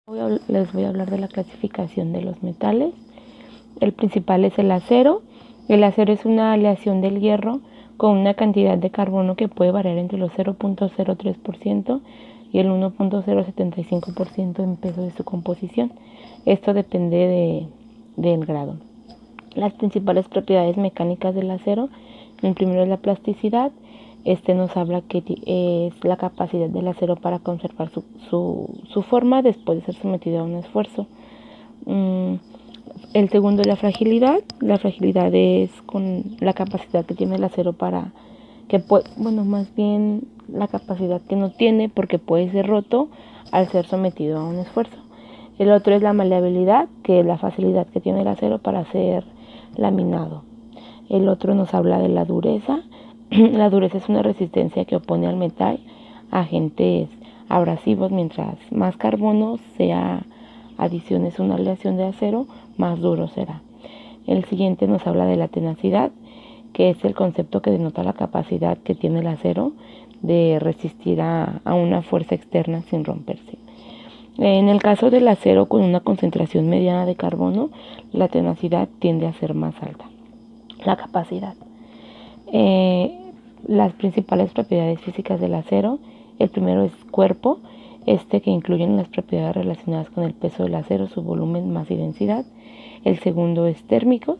Les voy a hablar de la clasificación de los metales. El principal es el acero. El acero es una aleación del hierro con una cantidad de carbono que puede variar entre los 0.03% y el 1.075% en peso de su composición. Esto depende del grado. Las principales propiedades mecánicas del acero, el primero es la plasticidad. Este nos habla que es la capacidad del acero para conservar su forma después de ser sometido a un esfuerzo. El segundo es la fragilidad. La fragilidad es con la capacidad que tiene el acero para más bien la capacidad que no tiene porque puede ser roto al ser sometido a un esfuerzo. El otro es la maleabilidad, que es la facilidad que tiene el acero para ser laminado. El otro nos habla de la dureza. La dureza es una resistencia que opone al metal a agentes abrasivos. Mientras más carbono sea adiciones una aleación de acero, más duro será. El siguiente nos habla de la tenacidad, que es el concepto que denota la capacidad que tiene el acero de resistir a una fuerza externa sin romperse. En el caso del acero con una concentración mediana de carbono, la tenacidad tiende a ser más alta. La capacidad. Las principales propiedades físicas del acero. El primero es cuerpo, que incluyen las propiedades relacionadas con el peso del acero, su volumen, masa y densidad. El segundo es térmico.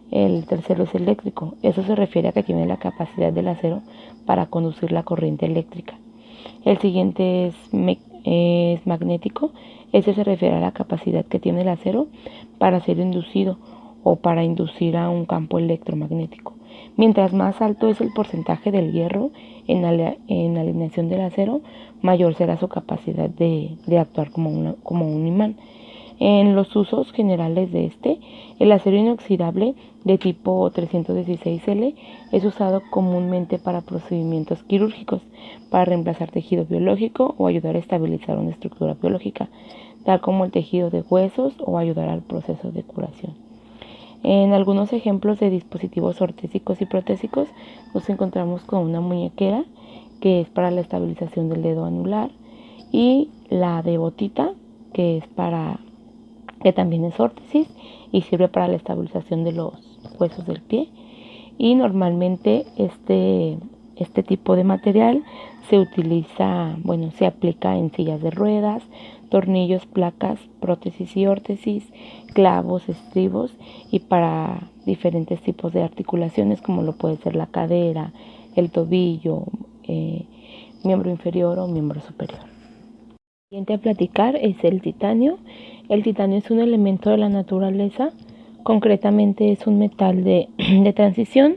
El tercero es eléctrico. Eso se refiere a que tiene la capacidad del acero para conducir la corriente eléctrica. El siguiente es magnético. Ese se refiere a la capacidad que tiene el acero para ser inducido o para inducir a un campo electromagnético. Mientras más alto es el porcentaje del hierro en la alineación del acero, mayor será su capacidad de actuar como un imán. En los usos generales de el acero inoxidable de tipo 316L es usado comúnmente para procedimientos quirúrgicos, para reemplazar tejido biológico o ayudar a estabilizar una estructura biológica, tal como el tejido de huesos o ayudar al proceso de curación. En algunos ejemplos de dispositivos ortésicos y protésicos nos encontramos con una muñequera que es para la estabilización del dedo anular y la de botita que también es órtesis y sirve para la estabilización de los huesos del pie. Y normalmente este tipo de material se aplica en sillas de ruedas, tornillos, placas, prótesis y órtesis, clavos, estribos y para diferentes tipos de articulaciones como lo puede ser la cadera, el tobillo, miembro inferior o miembro superior. El siguiente a platicar es el titanio. El titanio es un elemento de la naturaleza, concretamente es un metal de transición,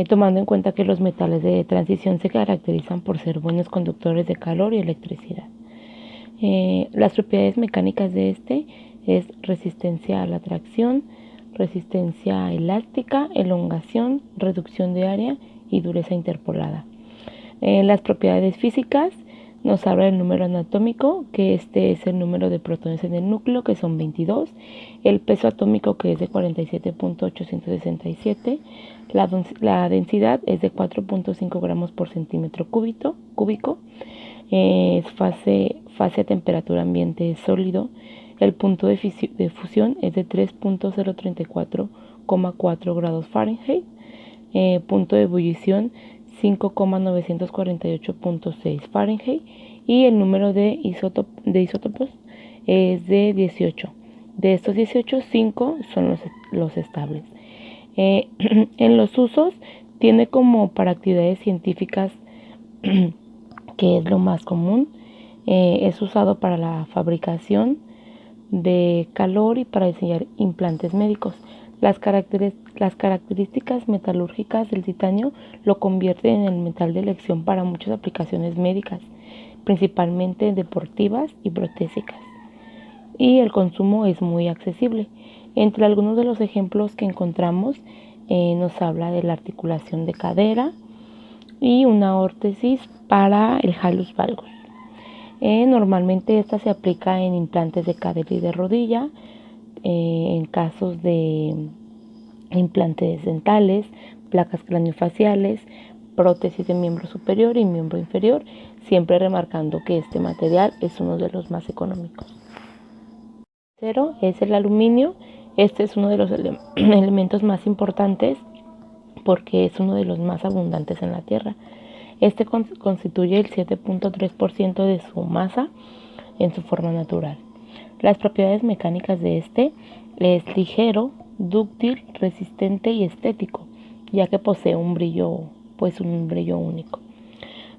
tomando en cuenta que los metales de transición se caracterizan por ser buenos conductores de calor y electricidad. Las propiedades mecánicas de es resistencia a la tracción, resistencia elástica, elongación, reducción de área y dureza interpolada. Las propiedades físicas nos habla del número anatómico, que es el número de protones en el núcleo, que son 22, el peso atómico, que es de 47.867, la densidad es de 4.5 gramos por centímetro cúbico, fase a temperatura ambiente sólido, el punto de fusión es de 3.034,4 grados Fahrenheit, punto de ebullición 5,948.6 Fahrenheit y el número de isótopos es de 18. De estos 18, 5 son los estables. En los usos tiene como para actividades científicas que es lo más común, es usado para la fabricación de calor y para diseñar implantes médicos. Las características metalúrgicas del titanio lo convierten en el metal de elección para muchas aplicaciones médicas, principalmente deportivas y protésicas. Y el consumo es muy accesible. Entre algunos de los ejemplos que encontramos nos habla de la articulación de cadera y una órtesis para el hallux valgus. Normalmente esta se aplica en implantes de cadera y de rodilla, en casos de implantes dentales, placas craniofaciales, prótesis de miembro superior y miembro inferior, siempre remarcando que este material es uno de los más económicos. Tercero es el aluminio. Este es uno de los elementos más importantes porque es uno de los más abundantes en la Tierra. Este constituye el 7.3% de su masa en su forma natural. Las propiedades mecánicas de este es ligero, dúctil, resistente y estético, ya que posee un brillo único.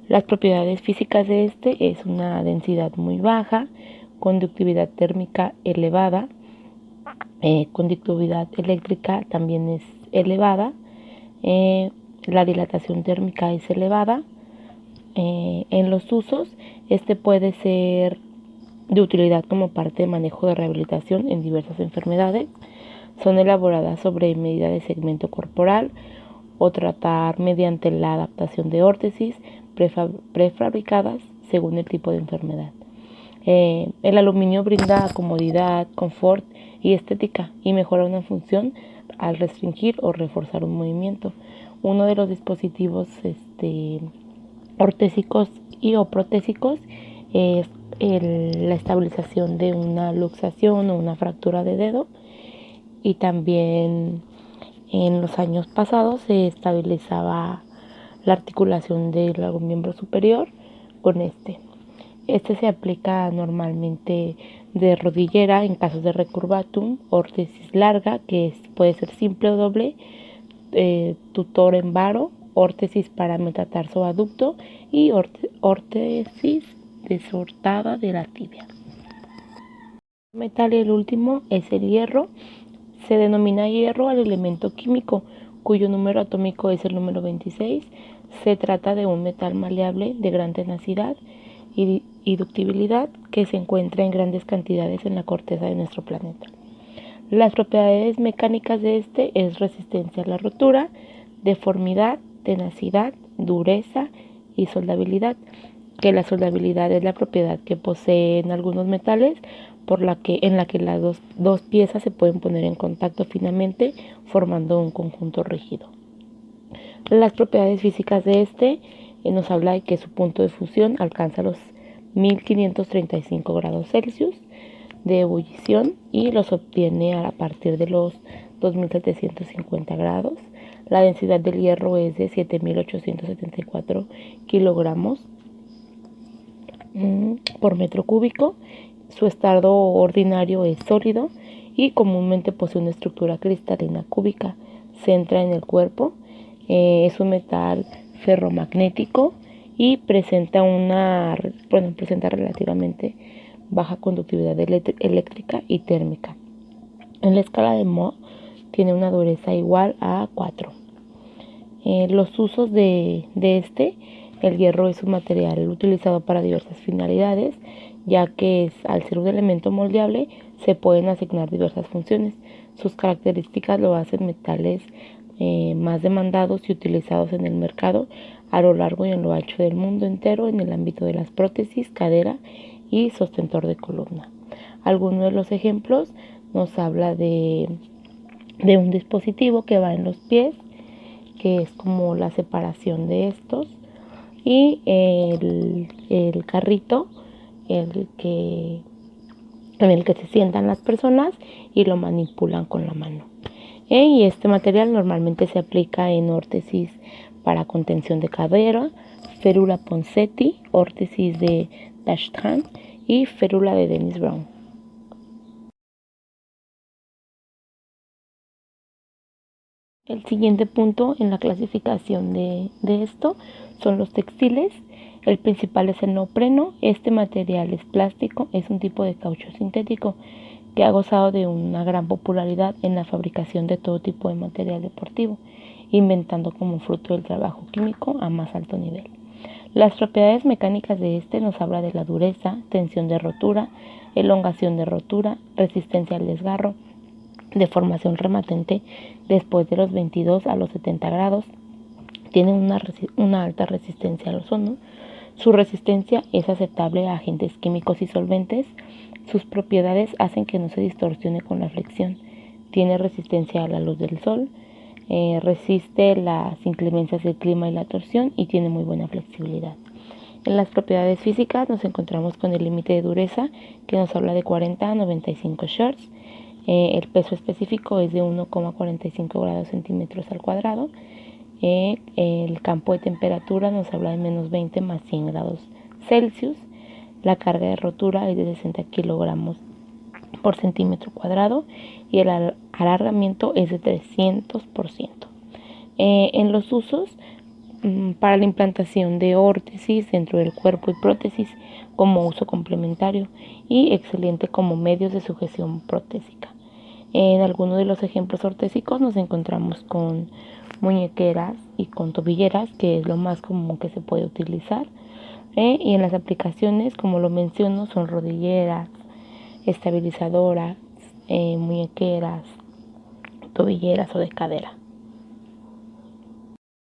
Las propiedades físicas de este es una densidad muy baja, conductividad térmica elevada, conductividad eléctrica también es elevada, la dilatación térmica es elevada. En los usos, este puede ser de utilidad como parte de manejo de rehabilitación en diversas enfermedades. Son elaboradas sobre medida de segmento corporal o tratar mediante la adaptación de órtesis prefabricadas según el tipo de enfermedad. El aluminio brinda comodidad, confort y estética y mejora una función al restringir o reforzar un movimiento. Uno de los dispositivos ortésicos y o protésicos es la estabilización de una luxación o una fractura de dedo, y también en los años pasados se estabilizaba la articulación del miembro superior con este. Este se aplica normalmente de rodillera en casos de recurvatum, órtesis larga, que puede ser simple o doble, tutor en varo, órtesis para metatarso aducto y órtesis desortada de la tibia. El metal y el último es el hierro. Se denomina hierro al elemento químico cuyo número atómico es el número 26. Se trata de un metal maleable de gran tenacidad y ductibilidad que se encuentra en grandes cantidades en la corteza de nuestro planeta. Las propiedades mecánicas de este es resistencia a la rotura, deformidad, tenacidad, dureza y soldabilidad, que la soldabilidad es la propiedad que poseen algunos metales en la que las dos piezas se pueden poner en contacto finamente formando un conjunto rígido. Las propiedades físicas de este nos habla de que su punto de fusión alcanza los 1535 grados Celsius de ebullición y los obtiene a partir de los 2750 grados. La densidad del hierro es de 7874 kilogramos por metro cúbico. Su estado ordinario es sólido y comúnmente posee una estructura cristalina cúbica. Se entra en el cuerpo. Es un metal ferromagnético y presenta relativamente baja conductividad eléctrica y térmica. En la escala de Mohs tiene una dureza igual a 4. Los usos de el hierro es un material utilizado para diversas finalidades, ya que al ser un elemento moldeable se pueden asignar diversas funciones. Sus características lo hacen metales más demandados y utilizados en el mercado a lo largo y en lo ancho del mundo entero en el ámbito de las prótesis, cadera y sostentor de columna. Algunos de los ejemplos nos habla de un dispositivo que va en los pies, que es como la separación de estos, y el carrito en el que se sientan las personas y lo manipulan con la mano. Y este material normalmente se aplica en órtesis para contención de cadera, férula Ponseti, órtesis de Dachshund y férula de Dennis Brown. El siguiente punto en la clasificación de esto son los textiles. El principal es el neopreno. Este material es plástico, es un tipo de caucho sintético que ha gozado de una gran popularidad en la fabricación de todo tipo de material deportivo, inventando como fruto del trabajo químico a más alto nivel. Las propiedades mecánicas de este nos habla de la dureza, tensión de rotura, elongación de rotura, resistencia al desgarro, deformación rematente después de los 22 a los 70 grados. Tiene una alta resistencia al ozono. Su resistencia es aceptable a agentes químicos y solventes. Sus propiedades hacen que no se distorsione con la flexión. Tiene resistencia a la luz del sol, resiste las inclemencias del clima y la torsión y tiene muy buena flexibilidad. En las propiedades físicas nos encontramos con el límite de dureza, que nos habla de 40 a 95 shorts. El peso específico es de 1,45 grados centímetros al cuadrado. El campo de temperatura nos habla de menos 20 más 100 grados Celsius. La carga de rotura es de 60 kilogramos por centímetro cuadrado y el alargamiento es de 300%. En los usos, para la implantación de órtesis dentro del cuerpo y prótesis como uso complementario y excelente como medios de sujeción protésica. En algunos de los ejemplos ortésicos nos encontramos con muñequeras y con tobilleras, que es lo más común que se puede utilizar. Y en las aplicaciones, como lo menciono, son rodilleras, estabilizadoras, muñequeras, tobilleras o de cadera.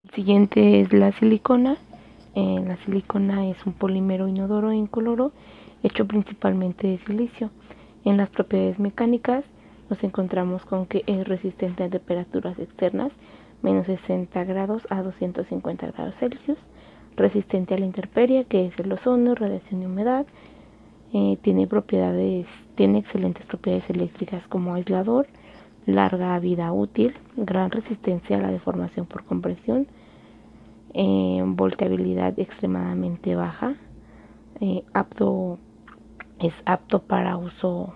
El siguiente es la silicona. La silicona es un polímero inodoro e incoloro hecho principalmente de silicio. En las propiedades mecánicas nos encontramos con que es resistente a temperaturas externas, menos 60 grados a 250 grados Celsius, resistente a la intemperie, que es el ozono, radiación y humedad. Tiene excelentes propiedades eléctricas como aislador, larga vida útil, gran resistencia a la deformación por compresión, volteabilidad extremadamente baja, es apto para uso,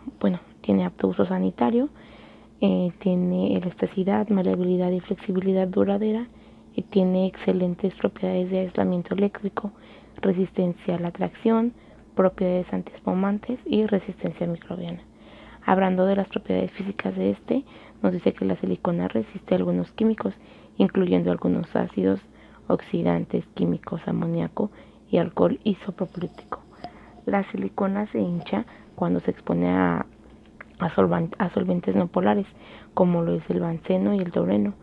tiene apto uso sanitario, tiene elasticidad, maleabilidad y flexibilidad duradera, y tiene excelentes propiedades de aislamiento eléctrico, resistencia a la tracción, propiedades antiespumantes y resistencia microbiana. Hablando de las propiedades físicas de este, nos dice que la silicona resiste a algunos químicos, incluyendo algunos ácidos, oxidantes químicos, amoníaco y alcohol isopropílico. La silicona se hincha cuando se expone a solventes no polares, como lo es el benceno y el tolueno,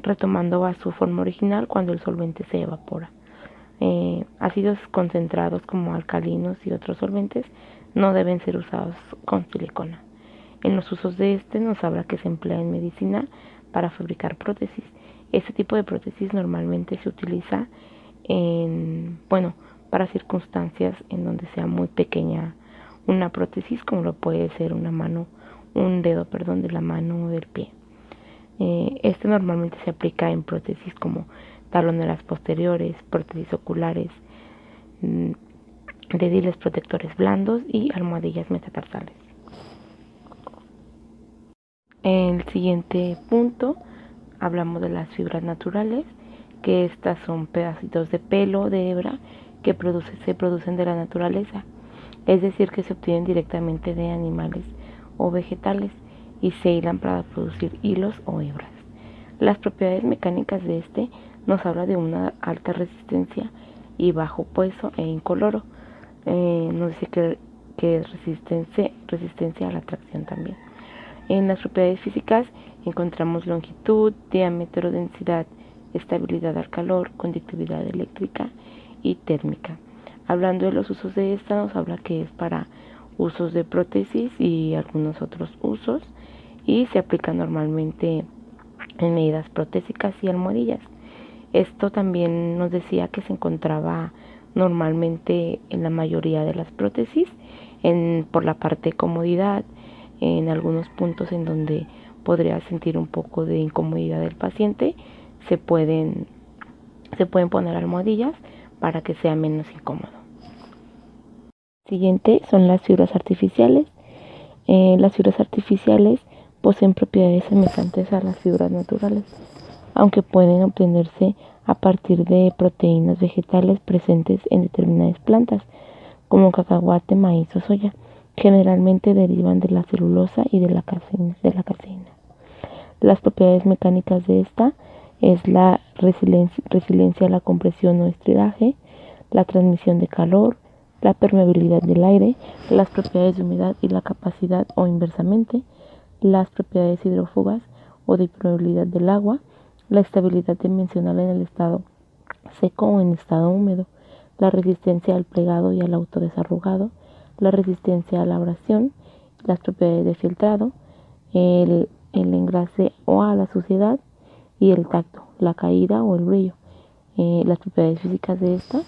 retomando a su forma original cuando el solvente se evapora. Ácidos concentrados como alcalinos y otros solventes no deben ser usados con silicona. En los usos de este nos habla que se emplea en medicina para fabricar prótesis. Este tipo de prótesis normalmente se utiliza para circunstancias en donde sea muy pequeña una prótesis, como lo puede ser un dedo de la mano o del pie. Este normalmente se aplica en prótesis como taloneras posteriores, prótesis oculares, dediles protectores blandos y almohadillas metatarsales. En el siguiente punto hablamos de las fibras naturales, que estas son pedacitos de pelo, de hebra, que se producen de la naturaleza, es decir, que se obtienen directamente de animales o vegetales y se hilan para producir hilos o hebras. Las propiedades mecánicas de este nos habla de una alta resistencia y bajo peso e incoloro. Nos dice que es resistencia a la tracción también. En las propiedades físicas encontramos longitud, diámetro, densidad, estabilidad al calor, conductividad eléctrica y térmica. Hablando de los usos de esta, nos habla que es para usos de prótesis y algunos otros usos, y se aplica normalmente en medidas protésicas y almohadillas. Esto también nos decía que se encontraba normalmente en la mayoría de las prótesis, por la parte de comodidad, en algunos puntos en donde podría sentir un poco de incomodidad del paciente, se pueden poner almohadillas para que sea menos incómodo. Siguiente son las fibras artificiales. Las fibras artificiales poseen propiedades semejantes a las fibras naturales, aunque pueden obtenerse a partir de proteínas vegetales presentes en determinadas plantas, como cacahuate, maíz o soya. Generalmente derivan de la celulosa y de la caseína. Las propiedades mecánicas de esta es la resiliencia a la compresión o estiraje, la transmisión de calor, la permeabilidad del aire, las propiedades de humedad y la capacidad o inversamente, las propiedades hidrófugas o de impermeabilidad del agua, la estabilidad dimensional en el estado seco o en estado húmedo, la resistencia al plegado y al autodesarrugado, la resistencia a la abrasión, las propiedades de filtrado, el engrase o a la suciedad y el tacto, la caída o el brillo. Las propiedades físicas de esta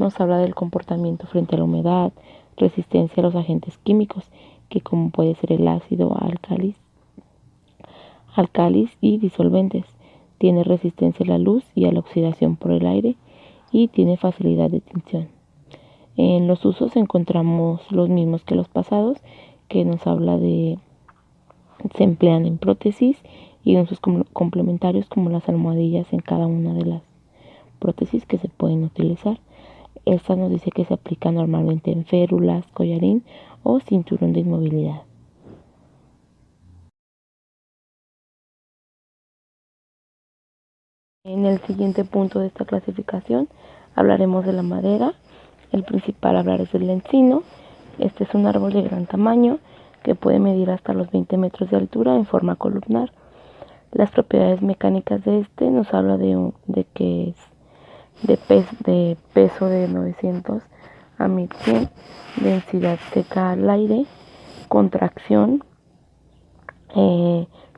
nos habla del comportamiento frente a la humedad, resistencia a los agentes químicos, que como puede ser el ácido, álcalis y disolventes. Tiene resistencia a la luz y a la oxidación por el aire y tiene facilidad de tinción. En los usos encontramos los mismos que los pasados, que nos habla de se emplean en prótesis y en sus complementarios como las almohadillas en cada una de las prótesis que se pueden utilizar. Esta nos dice que se aplica normalmente en férulas, collarín o cinturón de inmovilidad. En el siguiente punto de esta clasificación hablaremos de la madera. El principal a hablar es el encino. Este es un árbol de gran tamaño que puede medir hasta los 20 metros de altura en forma columnar. Las propiedades mecánicas de este nos habla de que es de peso de 900 a 1100, densidad seca al aire, contracción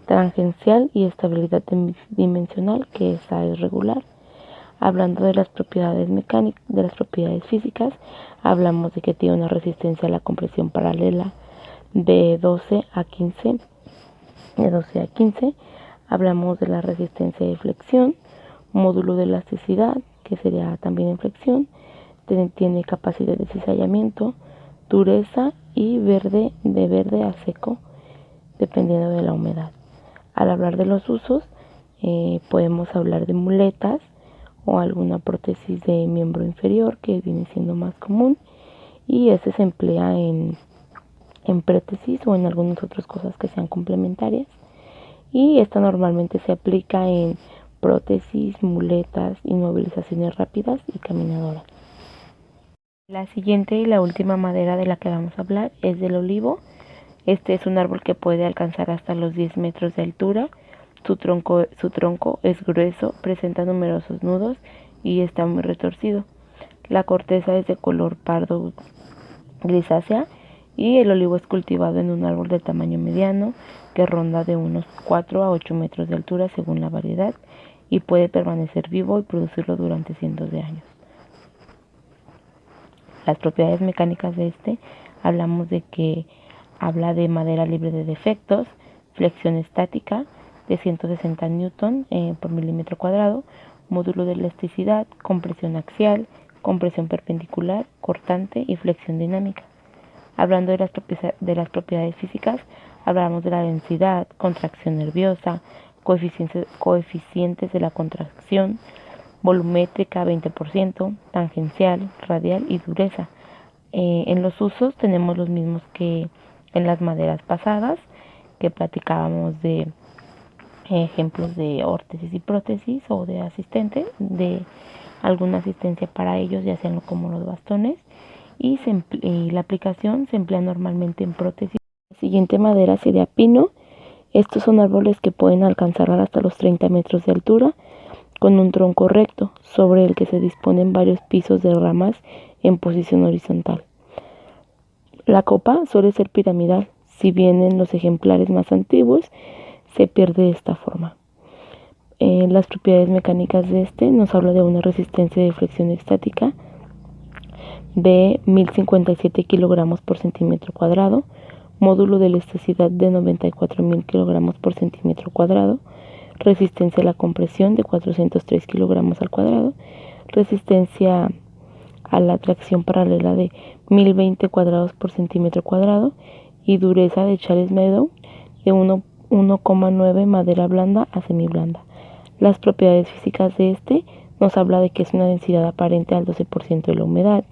tangencial y estabilidad dimensional, que esa es regular. Hablando de las propiedades mecánicas, de las propiedades físicas, hablamos de que tiene una resistencia a la compresión paralela de 12 a 15. Hablamos de la resistencia de flexión, módulo de elasticidad, que sería también en flexión, tiene capacidad de cizallamiento, dureza y de verde a seco, dependiendo de la humedad. Al hablar de los usos, podemos hablar de muletas o alguna prótesis de miembro inferior, que viene siendo más común, y este se emplea en prótesis o en algunas otras cosas que sean complementarias, y esta normalmente se aplica en prótesis, muletas, inmovilizaciones rápidas y caminadoras. La siguiente y la última madera de la que vamos a hablar es del olivo. Este es un árbol que puede alcanzar hasta los 10 metros de altura. Su tronco es grueso, presenta numerosos nudos y está muy retorcido. La corteza es de color pardo grisácea y el olivo es cultivado en un árbol de tamaño mediano que ronda de unos 4 a 8 metros de altura según la variedad y puede permanecer vivo y producirlo durante cientos de años. Las propiedades mecánicas de este, hablamos de que habla de madera libre de defectos, flexión estática de 160 Newton por milímetro cuadrado, módulo de elasticidad, compresión axial, compresión perpendicular, cortante y flexión dinámica. Hablando de las propiedades físicas, hablamos de la densidad, contracción nerviosa, coeficientes de la contracción, volumétrica 20%, tangencial, radial y dureza. En los usos tenemos los mismos que en las maderas pasadas, que platicábamos de ejemplos de órtesis y prótesis o de asistente, de alguna asistencia para ellos, ya sean como los bastones, y la aplicación se emplea normalmente en prótesis. La siguiente madera sería pino. Estos son árboles que pueden alcanzar hasta los 30 metros de altura, con un tronco recto, sobre el que se disponen varios pisos de ramas en posición horizontal. La copa suele ser piramidal, si bien en los ejemplares más antiguos se pierde de esta forma. Las propiedades mecánicas de este nos habla de una resistencia de flexión estática de 1057 kilogramos por centímetro cuadrado, módulo de elasticidad de 94.000 kilogramos por centímetro cuadrado, resistencia a la compresión de 403 kilogramos al cuadrado, resistencia a la tracción paralela de 1020 cuadrados por centímetro cuadrado y dureza de Charles Meadow de 1,9 madera blanda a semiblanda. Las propiedades físicas de este nos habla de que es una densidad aparente al 12% de la humedad,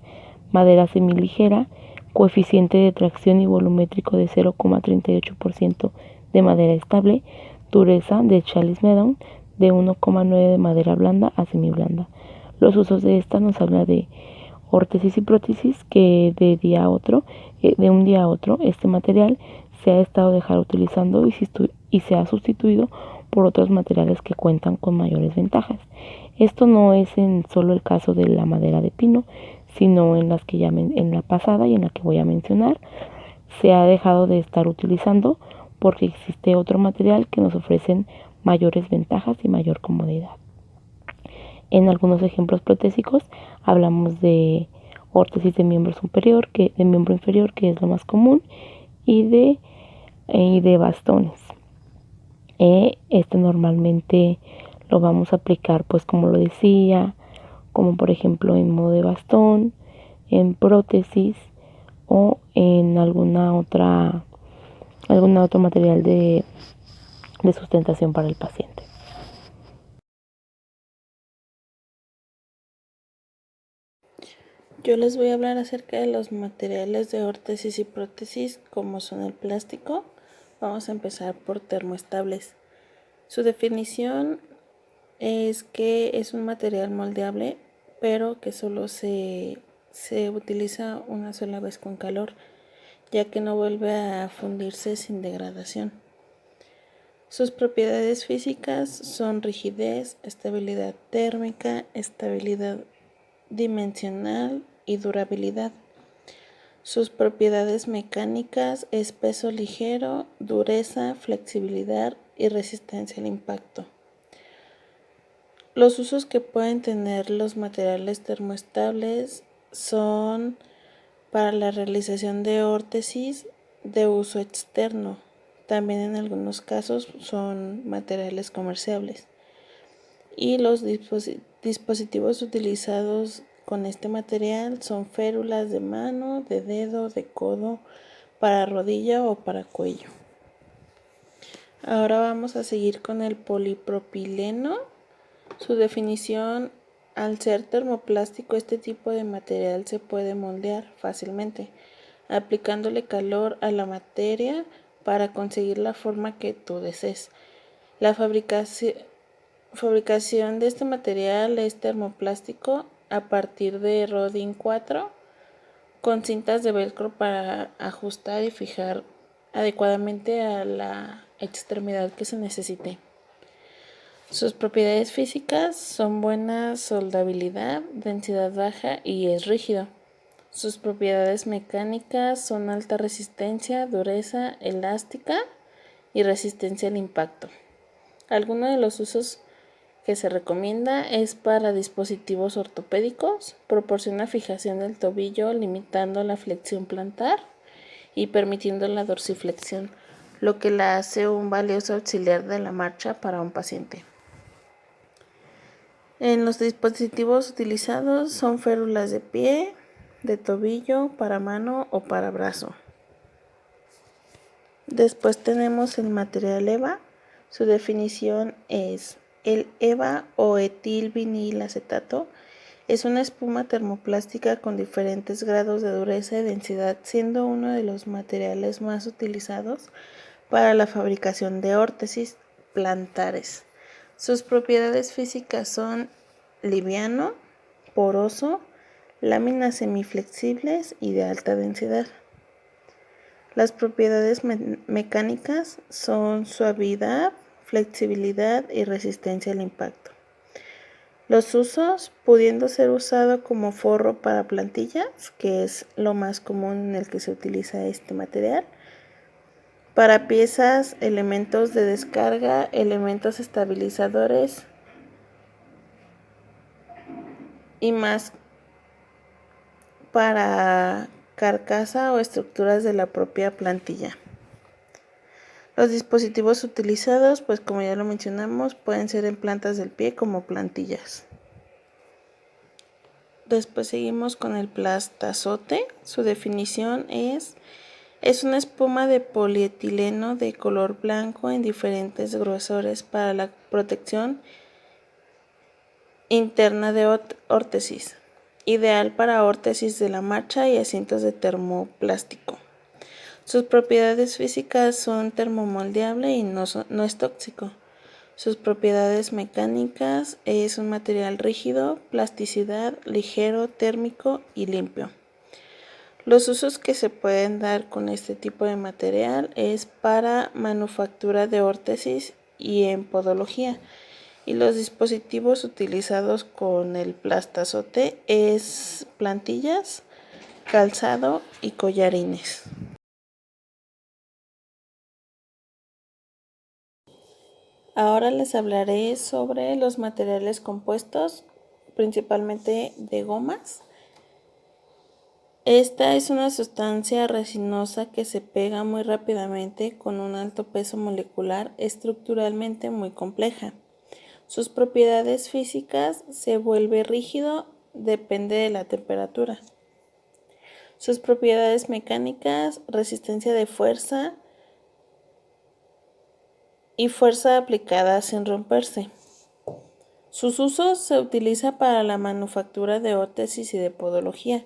madera semiligera, coeficiente de tracción y volumétrico de 0,38% de madera estable, dureza de Charles Meadow de 1,9 de madera blanda a semiblanda. Los usos de esta nos habla de órtesis y prótesis, que de un día a otro este material se ha estado dejado utilizando y se ha sustituido por otros materiales que cuentan con mayores ventajas. Esto no es en solo el caso de la madera de pino, sino en las que ya en la pasada y en la que voy a mencionar, se ha dejado de estar utilizando porque existe otro material que nos ofrecen mayores ventajas y mayor comodidad. En algunos ejemplos protésicos hablamos de órtesis de miembro superior, de miembro inferior, que es lo más común, y de bastones. Este normalmente lo vamos a aplicar, pues como lo decía, como por ejemplo en modo de bastón, en prótesis o en algún otro material de sustentación para el paciente. Yo les voy a hablar acerca de los materiales de órtesis y prótesis, como son el plástico. Vamos a empezar por termoestables. Su definición es que es un material moldeable, pero que solo se utiliza una sola vez con calor, ya que no vuelve a fundirse sin degradación. Sus propiedades físicas son rigidez, estabilidad térmica, estabilidad dimensional y durabilidad. Sus propiedades mecánicas es peso ligero, dureza, flexibilidad y resistencia al impacto. Los usos que pueden tener los materiales termoestables son para la realización de órtesis de uso externo. También en algunos casos son materiales comerciables. Y los dispositivos utilizados con este material son férulas de mano, de dedo, de codo, para rodilla o para cuello. Ahora vamos a seguir con el polipropileno. Su definición: al ser termoplástico, este tipo de material se puede moldear fácilmente, aplicándole calor a la materia para conseguir la forma que tú desees. La fabricación de este material es termoplástico a partir de Rodin 4 con cintas de velcro para ajustar y fijar adecuadamente a la extremidad que se necesite. Sus propiedades físicas son buena soldabilidad, densidad baja y es rígido. Sus propiedades mecánicas son alta resistencia, dureza, elástica y resistencia al impacto. Algunos de los usos que se recomienda es para dispositivos ortopédicos, proporciona fijación del tobillo limitando la flexión plantar y permitiendo la dorsiflexión, lo que la hace un valioso auxiliar de la marcha para un paciente. En los dispositivos utilizados son férulas de pie, de tobillo, para mano o para brazo. Después tenemos el material EVA. Su definición es: el EVA o etilvinilacetato es una espuma termoplástica con diferentes grados de dureza y densidad, siendo uno de los materiales más utilizados para la fabricación de órtesis plantares. Sus propiedades físicas son liviano, poroso, láminas semiflexibles y de alta densidad. Las propiedades mecánicas son suavidad, flexibilidad y resistencia al impacto. Los usos: pudiendo ser usado como forro para plantillas, que es lo más común en el que se utiliza este material, para piezas, elementos de descarga, elementos estabilizadores y más para carcasa o estructuras de la propia plantilla. Los dispositivos utilizados, pues como ya lo mencionamos, pueden ser en plantas del pie como plantillas. Después seguimos con el plastazote. Su definición es una espuma de polietileno de color blanco en diferentes grosores para la protección interna de órtesis, ideal para órtesis de la marcha y asientos de termoplástico. Sus propiedades físicas son termomoldeable y no es tóxico. Sus propiedades mecánicas es un material rígido, plasticidad, ligero, térmico y limpio. Los usos que se pueden dar con este tipo de material es para manufactura de órtesis y en podología. Y los dispositivos utilizados con el plastazote es plantillas, calzado y collarines. Ahora les hablaré sobre los materiales compuestos principalmente de gomas. Esta es una sustancia resinosa que se pega muy rápidamente con un alto peso molecular, estructuralmente muy compleja. Sus propiedades físicas: se vuelve rígido, depende de la temperatura. Sus propiedades mecánicas: resistencia de fuerza y fuerza aplicada sin romperse. Sus usos: se utiliza para la manufactura de órtesis y de podología.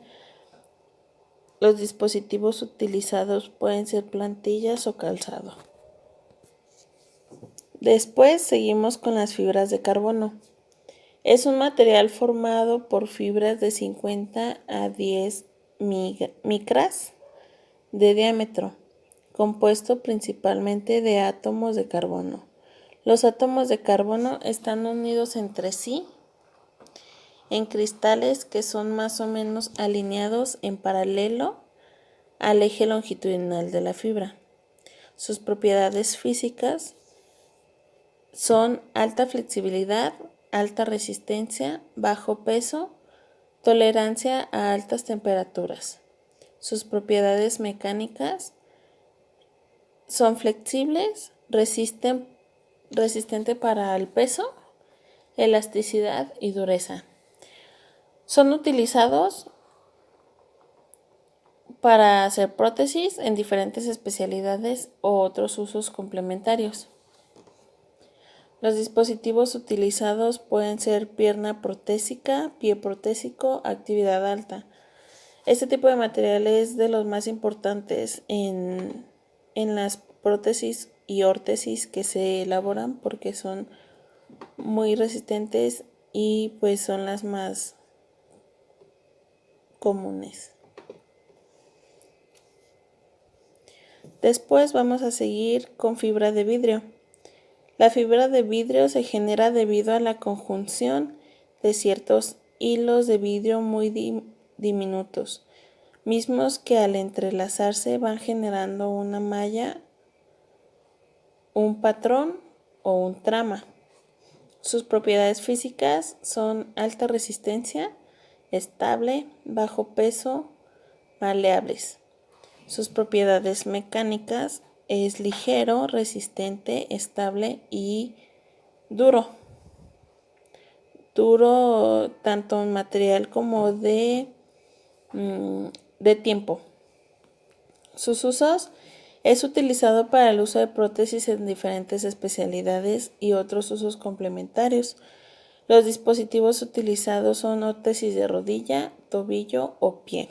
Los dispositivos utilizados pueden ser plantillas o calzado. Después seguimos con las fibras de carbono. Es un material formado por fibras de 50 a 10 micras de diámetro, compuesto principalmente de átomos de carbono. Los átomos de carbono están unidos entre sí en cristales que son más o menos alineados en paralelo al eje longitudinal de la fibra. Sus propiedades físicas son alta flexibilidad, alta resistencia, bajo peso, tolerancia a altas temperaturas. Sus propiedades mecánicas son flexibles, resistente para el peso, elasticidad y dureza. Son utilizados para hacer prótesis en diferentes especialidades o otros usos complementarios. Los dispositivos utilizados pueden ser pierna protésica, pie protésico, actividad alta. Este tipo de material es de los más importantes en las prótesis y órtesis que se elaboran porque son muy resistentes y pues son las más comunes. Después vamos a seguir con fibra de vidrio. La fibra de vidrio se genera debido a la conjunción de ciertos hilos de vidrio muy diminutos, mismos que al entrelazarse van generando una malla, un patrón o un trama. Sus propiedades físicas son alta resistencia, estable, bajo peso, maleables. Sus propiedades mecánicas es ligero, resistente, estable y duro. Duro tanto en material como de tiempo. Sus usos: es utilizado para el uso de prótesis en diferentes especialidades y otros usos complementarios. Los dispositivos utilizados son órtesis de rodilla, tobillo o pie.